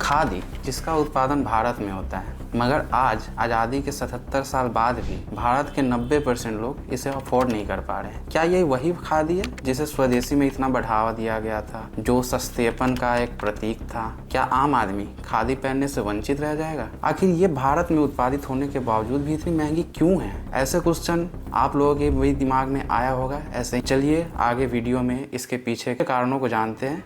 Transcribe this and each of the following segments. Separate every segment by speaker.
Speaker 1: खादी जिसका उत्पादन भारत में होता है, मगर आज आज़ादी के 77 साल बाद भी भारत के 90% लोग इसे अफोर्ड नहीं कर पा रहे हैं। क्या ये वही खादी है जिसे स्वदेशी में इतना बढ़ावा दिया गया था, जो सस्तेपन का एक प्रतीक था? क्या आम आदमी खादी पहनने से वंचित रह जाएगा? आखिर ये भारत में उत्पादित होने के बावजूद भी इतनी महंगी क्यों है? ऐसे क्वेश्चन आप लोगों के भी दिमाग में आया होगा। ऐसे चलिए आगे वीडियो में इसके पीछे के कारणों को जानते हैं।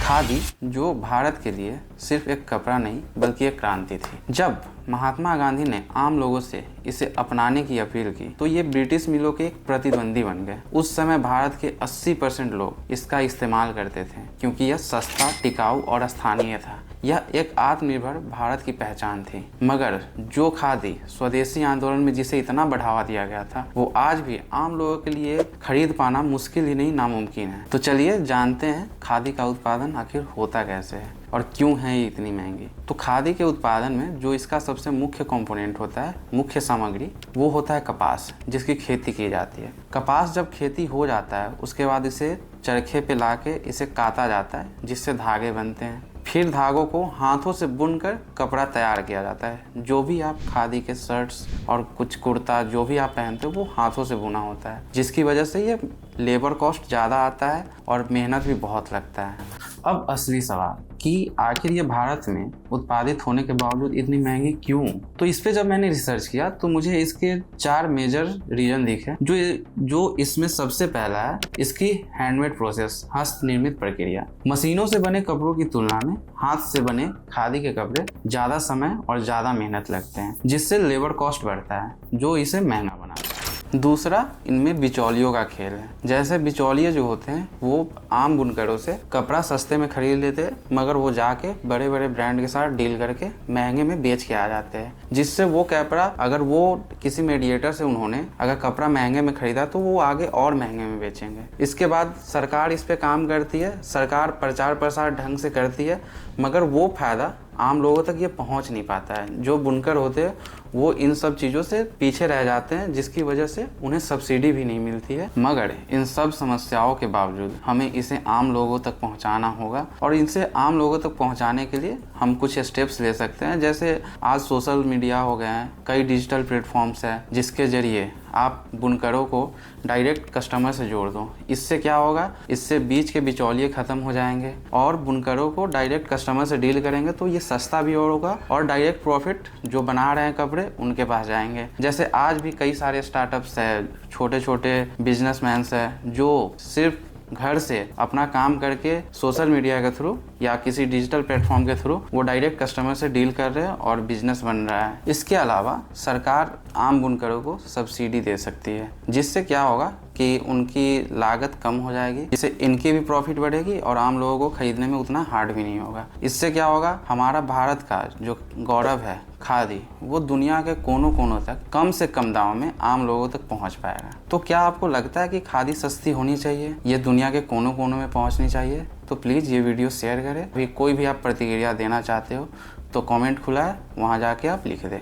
Speaker 1: खादी जो भारत के लिए सिर्फ एक कपड़ा नहीं बल्कि एक क्रांति थी। जब महात्मा गांधी ने आम लोगों से इसे अपनाने की अपील की तो ये ब्रिटिश मिलों के एक प्रतिद्वंदी बन गए। उस समय भारत के 80% लोग इसका इस्तेमाल करते थे क्योंकि यह सस्ता, टिकाऊ और स्थानीय था। यह एक आत्मनिर्भर भारत की पहचान थी। मगर जो खादी स्वदेशी आंदोलन में जिसे इतना बढ़ावा दिया गया था, वो आज भी आम लोगों के लिए खरीद पाना मुश्किल ही नहीं नामुमकिन है। तो चलिए जानते हैं खादी का उत्पादन आखिर होता कैसे है और क्यों है ये इतनी महंगी। तो खादी के उत्पादन में जो इसका सबसे मुख्य कंपोनेंट होता है, मुख्य सामग्री, वो होता है कपास, जिसकी खेती की जाती है। कपास जब खेती हो जाता है उसके बाद इसे चरखे पे लाके इसे काता जाता है, जिससे धागे बनते हैं। फिर धागों को हाथों से बुनकर कपड़ा तैयार किया जाता है। जो भी आप खादी के शर्ट्स और कुछ कुर्ता जो भी आप पहनते हो वो हाथों से बुना होता है, जिसकी वजह से ये लेबर कॉस्ट ज़्यादा आता है और मेहनत भी बहुत लगता है। अब असली सवाल कि आखिर ये भारत में उत्पादित होने के बावजूद इतनी महंगी क्यों? तो इस पे जब मैंने रिसर्च किया तो मुझे इसके 4 मेजर रीजन दिखे। जो इसमें सबसे पहला है इसकी हैंडमेड प्रोसेस, हस्त निर्मित प्रक्रिया। मशीनों से बने कपड़ों की तुलना में हाथ से बने खादी के कपड़े ज़्यादा समय और ज़्यादा मेहनत लगते हैं, जिससे लेबर कॉस्ट बढ़ता है, जो इसे महंगा बनाता है। दूसरा, इनमें बिचौलियों का खेल है। जैसे बिचौलिए जो होते हैं वो आम बुनकरों से कपड़ा सस्ते में खरीद लेते हैं, मगर वो जाके बड़े बड़े ब्रांड के साथ डील करके महंगे में बेच के आ जाते हैं, जिससे वो कपड़ा अगर वो किसी मीडिएटर से उन्होंने अगर कपड़ा महंगे में खरीदा तो वो आगे और महंगे में बेचेंगे। इसके बाद सरकार इस पे काम करती है, सरकार प्रचार प्रसार ढंग से करती है, मगर वो फायदा आम लोगों तक ये पहुंच नहीं पाता है। जो बुनकर होते हैं वो इन सब चीज़ों से पीछे रह जाते हैं, जिसकी वजह से उन्हें सब्सिडी भी नहीं मिलती है। मगर इन सब समस्याओं के बावजूद हमें इसे आम लोगों तक पहुंचाना होगा, और इनसे आम लोगों तक पहुंचाने के लिए हम कुछ स्टेप्स ले सकते हैं। जैसे आज सोशल मीडिया हो गए हैं, कई डिजिटल प्लेटफॉर्म्स हैं जिसके ज़रिए आप बुनकरों को डायरेक्ट कस्टमर से जोड़ दो। इससे क्या होगा, इससे बीच के बिचौलिए ख़त्म हो जाएंगे और बुनकरों को डायरेक्ट कस्टमर से डील करेंगे तो ये सस्ता भी होगा और डायरेक्ट प्रॉफिट जो बना रहे हैं कपड़े उनके पास जाएंगे। जैसे आज भी कई सारे स्टार्टअप्स हैं, छोटे छोटे बिजनेसमैन्स हैं जो सिर्फ घर से अपना काम करके सोशल मीडिया के थ्रू या किसी डिजिटल प्लेटफॉर्म के थ्रू वो डायरेक्ट कस्टमर से डील कर रहे हैं और बिजनेस बन रहा है। इसके अलावा सरकार आम बुनकरों को सब्सिडी दे सकती है, जिससे क्या होगा कि उनकी लागत कम हो जाएगी, जिससे इनकी भी प्रॉफिट बढ़ेगी और आम लोगों को खरीदने में उतना हार्ड भी नहीं होगा। इससे क्या होगा, हमारा भारत का जो गौरव है खादी, वो दुनिया के कोनों कोनों तक कम से कम दामों में आम लोगों तक पहुंच पाएगा। तो क्या आपको लगता है कि खादी सस्ती होनी चाहिए, ये दुनिया के कोनों कोनों में पहुंचनी चाहिए? तो प्लीज़ ये वीडियो शेयर करें। कोई भी आप प्रतिक्रिया देना चाहते हो तो कमेंट खुला है, वहाँ जाके आप लिख दें।